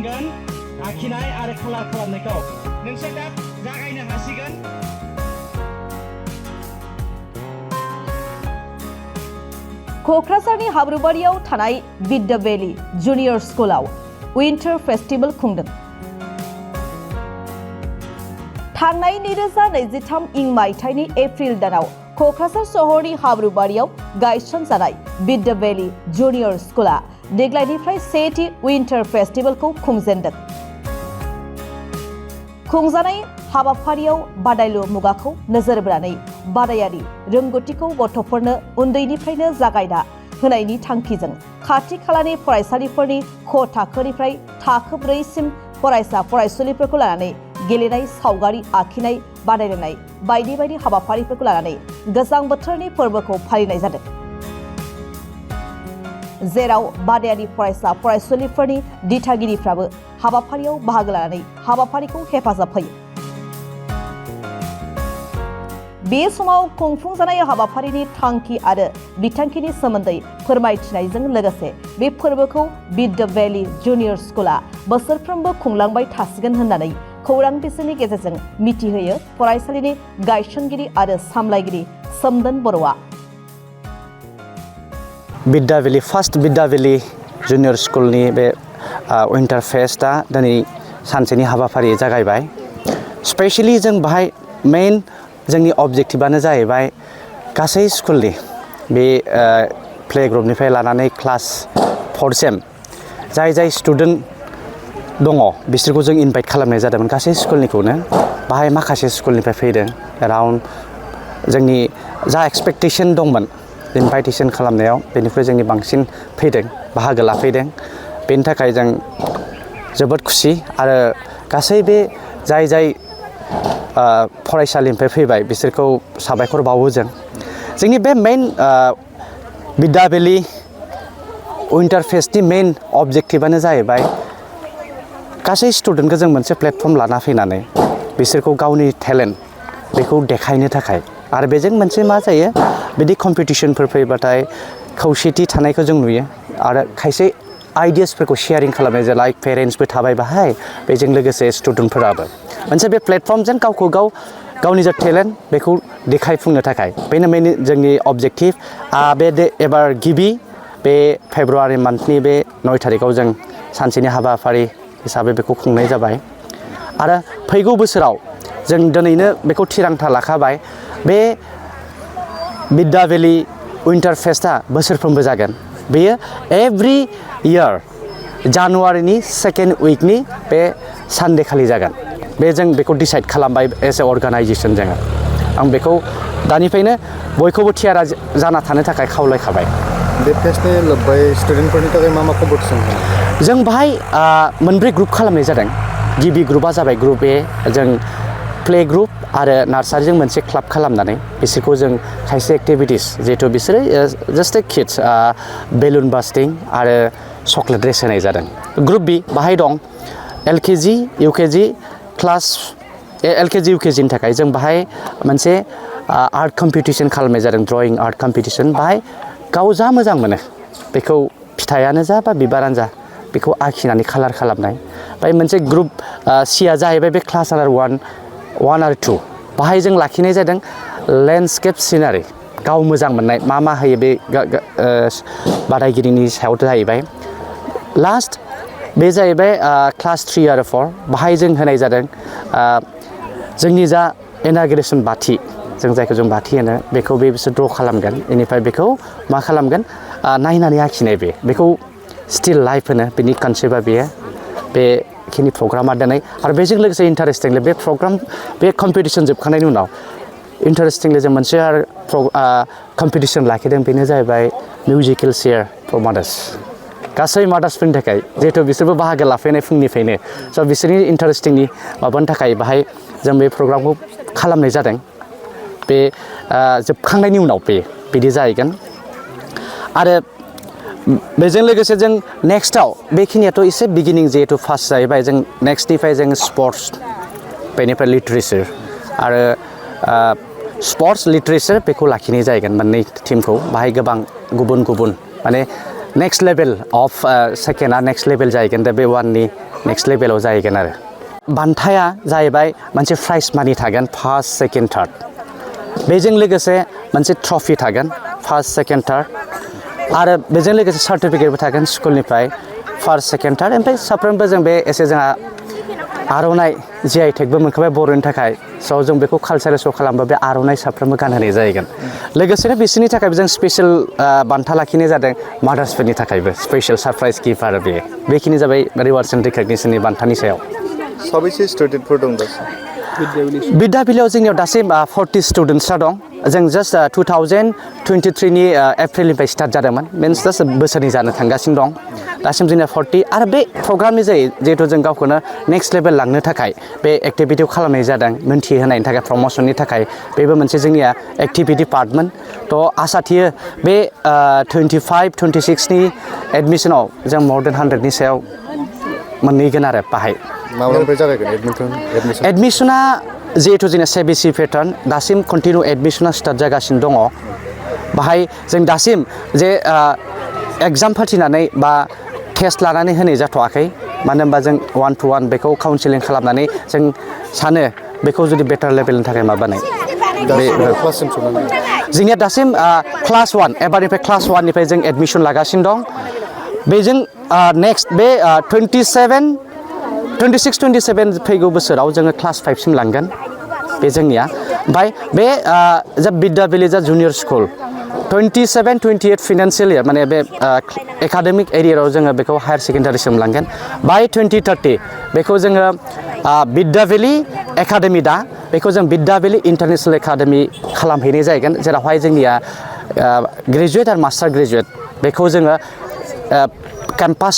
खालामगोन आखिनाय आरो कालार खालामनायखौ नोंसोर दा जागायनो हासिगोन क'क्राझारनि हाब्रुबारियाव थानाय विद्या भेलि जुनियर स्कुलाव विन्टार फेस्टिभेल खुंदों। थांनाय 2023 इं मायथाइनि एप्रिल दानाव क'क्राझार सहरनि हाब्रुबारियाव गायसनजानाय विद्या भेलि जुनियर स्कुला देग्लायनिफ्राय सेथि विन्टार फेस्टिभेलखौ खुंजेनदों। खुंजानाय हाबाफारियाव बादायलु मुगाखौ नोजोर बोनानै बादायारि रोंगौथिखौ गथ'फोरनो उन्दैनिफ्रायनो जागायना होनायनि थांखिजों खाथि खालानि फरायसालिफोरनि क थाखोनिफ्राय थाखो 4 सिम फरायसा फरायसुलिफोरखौ लानानै गेलेनाय सावगारि आखिनाय बादायलायनाय बायदि बायदि हाबाफारिफोरखौ लानानै गोजां बोथोरनि फोरबोखौ फालिनाय जादों। जेराव बादायारि फरायसा फरायसुलिफोरनि दिथागिरिफ्राबो हाबाफारियाव बाहागो लानानै हाबाफारिखौ हेफाजाब होयो। बे समाव खुंफुंजानाय हाबाफारिनि थांखि आरो बिथांखिनि सोमोन्दै फोरमायथिनायजों लोगोसे बे फोरबोखौ विद्या भेलि जुनियर स्कुला बोसोरफ्रोमबो खुंलांबाय थासिगोन होननानै खौरां बिजोंनि गेजेरजों मिथिहोयो फरायसालिनि गायसनगिरि आरो सामलायगिरि सोमदोन बर'आ। विद्या भेलि फार्स्ट विद्या भेलि जुनियर स्कुलनि बे विन्टार फेस्टआ दिनै सानसेनि हाबाफारि जागायबाय। स्पेशली जों बाहाय मेइन जोंनि अबजेक्टिभआनो जाहैबाय गासै स्कुलनि बे प्ले ग्रुपनिफ्राय लानानै क्लास 4 सिम जाय स्टुडेन्ट दङ बिसोरखौ जों इनभाइट खालामनाय जादोंमोन गासै स्कुलनिखौनो। बाहाय माखासे स्कुलनिफ्राय फैदों एराउन्ड जोंनि जा एक्सपेक्टेशन दंमोन इनभाइटेशन खालामनायाव बेनिफ्राय जोंनि बांसिन फैदों बाहागो लाफैदों। बेनि थाखाय जों जोबोद खुसि आरो गासै बे जाय फरायसालिनिफ्राय फैबाय बिसोरखौ साबायखर बावो जों। जोंनि बे मेइन विद्या भेलि विन्टार फेस्टनि मेइन अबजेक्टिभआनो जाहैबाय गासै स्टुडेन्टखौ जों मोनसे प्लेटफर्म लाना फैनानै बिसोरखौ गावनि टेलेन्ट बेखौ देखायनो थाखाय आरो बेजों मोनसे मा जायो बिदि कम्पिटिशनफोर फैबाथाय खौसेथि थानायखौ जों नुयो आरो खायसे आइडियासफोरखौ शेयारिं खालामनाय जायो लाइक पेरेन्टसबो थाबाय बाहाय बेजों लोगोसे स्टुडेन्टफोराबो मोनसे बे प्लेटफर्मजों गावखौ गावनि जा टेलेन्ट बेखौ देखायफुंनो थाखाय बेनो मेइन जोंनि अबजेक्टिभ। बे एबार गिबि बे फेब्रुवारि मान्थनि बे 9 थारिखआव जों सानसेनि हाबाफारि हिसाबै बेखौ खुंनाय जाबाय आरो फैगौ बोसोराव जों दिनैनो बेखौ थिरांथा लाखाबाय बे विद्या भेलि विन्टार फेस्टआ बोसोरफ्रोमबो जागोन। बेयो एभ्रि इयार जानुवारिनि 2nd उइकनि बे सानडे खालि जागोन। बे जों बेखौ डिसाइड खालामबाय एज ए अर्गानाइजेसन जोङो। आं बेखौ दानिफ्रायनो बयखौबो थियारा जाना थानो थाखाय खावलायखाबाय। बे फेस्टनि लोब्बायै स्टुडेन्टफोरनि थाखाय मा कम्पिटिसन जों बाहाय मोनब्रै ग्रुप खालामनाय जादों। गिबि ग्रुपआ जाबाय ग्रुप ए जों प्ले ग्रुप आरो नार्सारिजों मोनसे क्लाब खालामनानै बिसोरखौ जों खायसे एक्टिभिटिस जिहेथु बिसोरो जास्ट ए किड्स बेलुन बास्टिं आरो चकलेट रेस होनाय जादों। ग्रुप बी बाहाय दं LKG UKG क्लास LKG UKGनि थाखाय जों बाहाय मोनसे आर्ट कम्पिटिसन खालामनाय जादों ड्रयिं आर्ट कम्पिटिसन। बाहाय गाव जा मोजां मोनो बेखौ फिथाइयानो जा बा बिबारानो जा बेखौ आखिनानै कालार खालामनाय। ओमफ्राय मोनसे ग्रुप सीआ जाहैबाय बे क्लास आन्डार 1 आरो 2 बाहाय जों लाखिनाय जादों लेन्डस्केप सिनारि गाव मोजां मोननाय मा होयो बे बादायगिरिनि सायाव जाहैबाय। लास्ट बे जाहैबाय क्लास 3 आरो 4 बाहाय जों होनाय जादों जोंनि जा इनागुरेसन बाथि जों जायखौ जों बाथि होनो बेखौ बे बिसोर ड्र खालामगोन बेनिफ्राय बेखौ मा खालामगोन नायनानै आखिनाय बेखौ स्टिल लाइफ होनो बेनि कनसेप्टआ बेखिनि प्रग्रामा दिनै आरो बेजों लोगोसे इन्टारेस्टिंलि बे प्रग्राम बे कम्पिटिसन जोबखांनायनि उनाव इन्टारेस्टिंलि जों मोनसे आरो कम्पिटिसन लाखिदों बेनो जाहैबाय मिउजिकेल चेयार फर मादार्स गासै मादार्सफोरनि थाखाय जिहेतु बिसोरबो बाहागो लाफैनाय फुंनिफ्रायनो स' बिसोरनि इन्टारेस्टिंनि माबानि थाखाय बाहाय जों बे प्रग्रामखौ खालामनाय जादों। बे जोबखांनायनि उनाव बिदि जाहैगोन आरो बेजों लोगोसे जों नेक्स्टआव बेखिनियाथ' एसे बिगिनिं जिहेतु फार्स्ट जाहैबाय जों नेक्स्टनिफ्राय जों स्पर्ट्स बेनिफ्राय लिटारेचार आरो स्पर्ट्स लिटारेचार बेखौ लाखिनाय जाहैगोन मोननै टीमखौ बाहाय गोबां गुबुन माने नेक्स्ट लेभेल अफ सेकेन्डआ नेक्स्ट लेभेल जाहैगोन दा बे 1नि नेक्स्ट लेभेलाव जाहैगोन आरो बान्थाया जाहैबाय मोनसे प्राइज मानि थागोन फार्स्ट सेकेन्ड थार्ड बेजों लोगोसे मोनसे ट्रफि थागोन फार्स्ट सेकेन्ड थार्ड आरो बेजों लोगोसे सार्टिफिकेटबो थागोन स्कुलनिफ्राय फार्स्ट सेकेन्ड थार्ड ओमफ्राय साफ्रोमबो जों बे एसे जोंहा आर'नाइ GI टेगबो मोनखाबाय बर'नि थाखाय स' जों बेखौ कालचारेल श' खालामबा बे आर'नाइ साफ्रोमबो गानहोनाय जाहैगोन लोगोसेनो बिसोरनि थाखायबो जों स्पेसियेल बान्था लाखिनाय जादों मादार्सफोरनि थाखायबो स्पेसियेल सारप्राइज गिफ्ट आरो बेखिनि जाबाय रिवार्ड्स एन्ड रिकगनिशननि बान्थानि सायाव साबैसे स्टुडेन्टफोर दं दासिम बिद्या बिलियाव जोंनियाव दासिम 40 स्टुडेन्टसा दं जों जास्ट 2023नि एप्रिलनिफ्राय स्टार्ट जादोंमोन मिन्स जास्ट बोसोरनै जानो थांगासिनो दं दासिम जोंनिया 40 आरो बे प्रग्रामनि जायो जिहेथु जों गावखौनो नेक्स्ट लेभेल लांनो थाखाय बे एक्टिभिटिखौ खालामनाय जादों मोनथिहोनायनि थाखाय प्रम'सननि थाखाय बेबो मोनसे जोंनिया एक्टिभिटि पार्टमोन थ' आसा थियो बे 25-26नि एडमिसनाव जों मर देन 100नि सायाव मोनहैगोन आरो बाहाय माब्लानिफ्राय जागायगोन एडमिसन एडमिसना जिहेथु जोंना CBSE पेटार्न दासिम कन्टिनिउ एडमिसना स्टार्ट जागासिनो दङ बाहाय जों दासिम जे एग्जाम फाथिनानै बा टेस्ट लानानै होनाय जाथ'वाखै मानो होनबा जों 1-to-1 बेखौ काउन्सिलिं खालामनानै जों सानो बेखौ जुदि बेटार लेभेलनि थाखाय माबानाय जोंनिया दासिम क्लास 1 एबारनिफ्राय क्लास 1निफ्राय जों एडमिसन लागासिनो दं बेजों नेक्स्ट बे 26-27 फैगौ बोसोराव जोङो क्लास 5 सिम लांगोन बे जोंनिया ओमफ्राय बे जा बिद्या बिलि जा जुनियर स्कुल 27-28 फाइनान्सियेल इयार माने बे एकाडेमिक एरियायाव जोङो बेखौ हायार सेकेन्डारिसिम लांगोन बाय 2030 बेखौ जोङो बिद्या बिलि एकाडेमि दा बेखौ जों बिद्या बिलि इन्टारनेशनेल एकाडेमि खालामहैनाय जाहैगोन जेरावहाय जोंनिया ग्रेजुवेट आरो मास्टार ग्रेजुवेट बेखौ जोङो केम्पास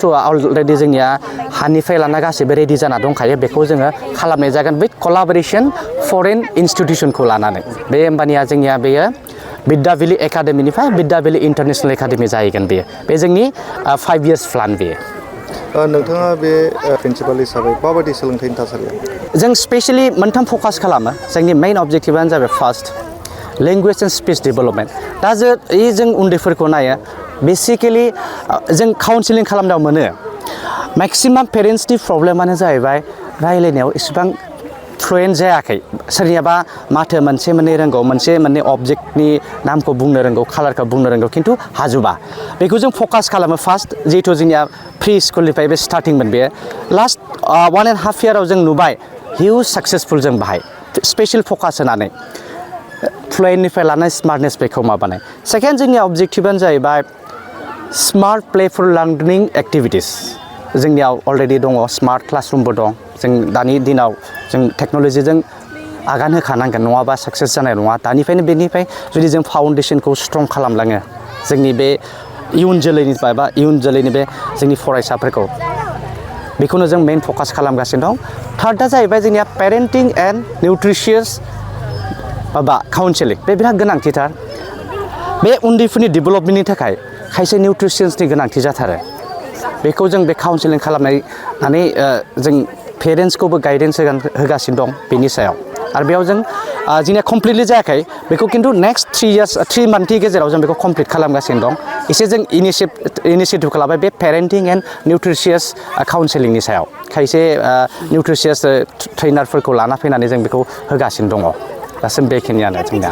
2 अलरेडि जोंनिया हानिफ्राय लाना गासैबो रेडि जाना दंखायो बेखौ जोङो खालामनाय जागोन विथ कलाबरेसन फरेन इन्स्टिटिउसनखौ लानानै बे होमबानिया जोंनिया बेयो बिद्या बिलि एकाडेमिनिफ्राय बिद्या बिलि इन्टारनेशनेल एकाडेमि जाहैगोन बे जोंनि 5 years प्लान बेयो नोंथाङा बे प्रिन्सिपाल हिसाबै माबायदि सोलोंथाइनि थासारिया जों स्पेशेलि मोनथाम फकास खालामो जोंनि मेइन अबजेक्टिभानो जाबाय first language and speech development दा जों उन्दैफोरखौ नायो बेसिकेलि जों काउन्सिलिं खालामनायाव मोनो मेक्सिमाम पेरेन्ट्सनि प्रब्लेमानो जाहैबाय रायलायनायाव इसेबां फ्लुयेन्ट जायाखै सोरनियाबा माथो मोनसे मोननै रोंगौ मोनसे मोननै अबजेक्टनि नामखौ बुंनो रोंगौ कालारखौ बुंनो रोंगौ खिन्थु हाजोबा बेखौ जों फकास खालामो फार्स्ट जिहेथु जोंनिया प्रि स्कुलनिफ्राय बे स्टार्टिंमोन बे लास्ट 1.5 yearआव जों नुबाय हिउज साक्सेसफुल जों बाहाय स्पेसियेल फकास होनानै फ्लुयेन्टनिफ्राय लानाय स्मार्टनेस बेखौ माबानाय सेकेन्ड जोंनि अबजेक्टिभानो जाहैबाय स्मार्ट प्लेफुल लार्निं एक्टिभिटिस जोंनियाव अलरेडि दङ स्मार्ट क्लासरुमबो दं जों दानि दिनाव जों टेक्न'लजिजों आगान होखानांगोन नङाबा साक्सेस जानाय नङा दानिफ्रायनो बेनिफ्राय जुदि जों फाउन्डेसनखौ स्ट्रं खालामलाङो जोंनि बे इयुन जोलैनिफ्राय बा इयुन जोलैनि बे जोंनि फरायसाफोरखौ बेखौनो जों मेइन फकास खालामगासिनो दं थार्डआ जाहैबाय जोंनिया पेरेन्टिं एन्ड निउट्रिशियास माबा काउन्सिलिं बे बिराद गोनांथिथार बे उन्दैफोरनि डेभेलपमेन्टनि थाखाय खायसे निउट्रिसन्सनि गोनांथि जाथारो बेखौ जों बे काउन्सिलिं खालामनानै जों पेरेन्ट्सखौबो गाइडेन्स होगासिनो दं बेनि सायाव आरो बेयाव जों जोंनिया कमप्लिटलि जायाखै बेखौ खिन्थु नेक्स्ट 3 monthनि गेजेराव जों बेखौ कमप्लिट खालामगासिनो दं एसे जों इनिसियेटिभ खालामबाय बे पेरेन्टिं एन्ड निउट्रिशियास काउन्सिलिंनि सायाव खायसे निउट्रिशियास ट्रेइनारफोरखौ लाना फैनानै जों बेखौ होगासिनो दङ दासिम बेखिनियानो जोंनिया